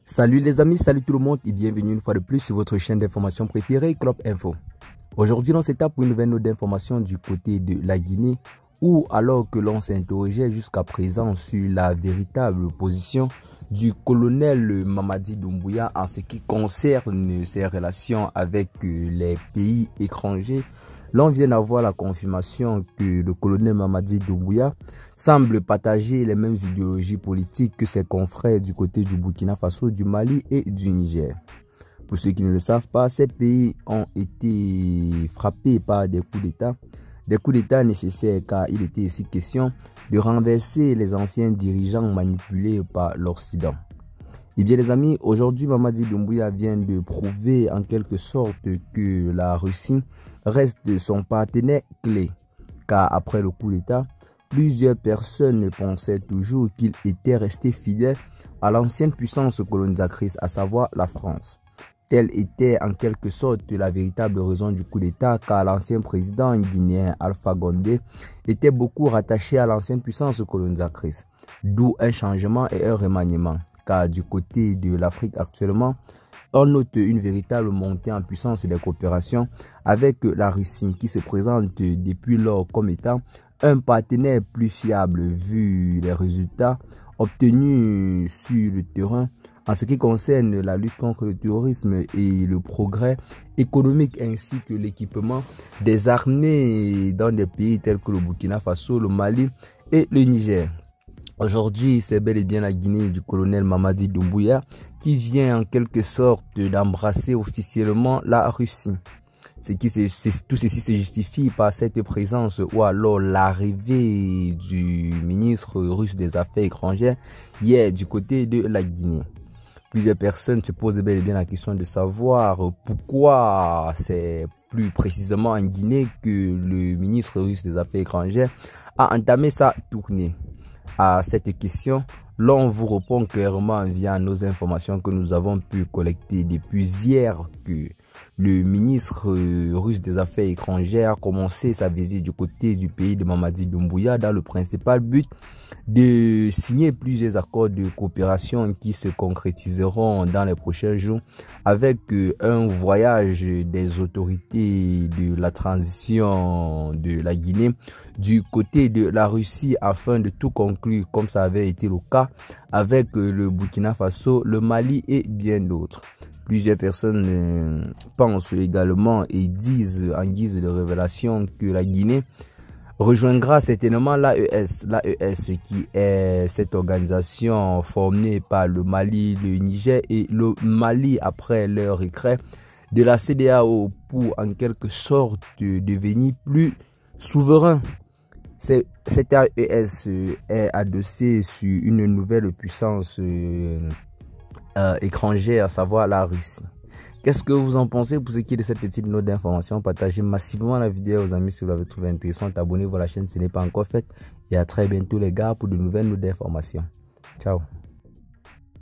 Salut les amis, salut tout le monde et bienvenue une fois de plus sur votre chaîne d'information préférée, Club Info. Aujourd'hui, on s'étape pour une nouvelle note d'information du côté de la Guinée où, alors que l'on s'interrogeait jusqu'à présent sur la véritable position du colonel Mamadi Doumbouya en ce qui concerne ses relations avec les pays étrangers, l'on vient d'avoir la confirmation que le colonel Mamadi Doumbouya semble partager les mêmes idéologies politiques que ses confrères du côté du Burkina Faso, du Mali et du Niger. Pour ceux qui ne le savent pas, ces pays ont été frappés par des coups d'État nécessaires car il était ici question de renverser les anciens dirigeants manipulés par l'Occident. Et bien les amis, aujourd'hui Mamadi Doumbouya vient de prouver en quelque sorte que la Russie reste son partenaire clé. Car après le coup d'État, plusieurs personnes pensaient toujours qu'il était resté fidèle à l'ancienne puissance colonisatrice, à savoir la France. Telle était en quelque sorte la véritable raison du coup d'État, car l'ancien président guinéen Alpha Condé était beaucoup rattaché à l'ancienne puissance colonisatrice. D'où un changement et un remaniement. Car du côté de l'Afrique actuellement, on note une véritable montée en puissance des coopérations avec la Russie qui se présente depuis lors comme étant un partenaire plus fiable vu les résultats obtenus sur le terrain en ce qui concerne la lutte contre le terrorisme et le progrès économique ainsi que l'équipement des armées dans des pays tels que le Burkina Faso, le Mali et le Niger. Aujourd'hui, c'est bel et bien la Guinée du colonel Mamadi Doumbouya qui vient en quelque sorte d'embrasser officiellement la Russie. Tout ceci se justifie par cette présence ou alors l'arrivée du ministre russe des Affaires étrangères hier du côté de la Guinée. Plusieurs personnes se posent bel et bien la question de savoir pourquoi c'est plus précisément en Guinée que le ministre russe des Affaires étrangères a entamé sa tournée. À cette question, l'on vous répond clairement via nos informations que nous avons pu collecter depuis hier que le ministre russe des Affaires étrangères a commencé sa visite du côté du pays de Mamadi Doumbouya dans le principal but de signer plusieurs accords de coopération qui se concrétiseront dans les prochains jours avec un voyage des autorités de la transition de la Guinée du côté de la Russie afin de tout conclure comme ça avait été le cas avec le Burkina Faso, le Mali et bien d'autres. Plusieurs personnes pensent également et disent en guise de révélation que la Guinée rejoindra certainement l'AES. L'AES qui est cette organisation formée par le Mali, le Niger et le Mali après leur retrait de la CEDEAO pour en quelque sorte devenir plus souverain. Cette AES est adossée sur une nouvelle puissance étrangère, à savoir la Russie. Qu'est-ce que vous en pensez? Pour ce qui est de cette petite note d'information, partagez massivement la vidéo aux amis si vous l'avez trouvée intéressante. Abonnez-vous à la chaîne si ce n'est pas encore fait. Et à très bientôt les gars pour de nouvelles notes d'information. Ciao.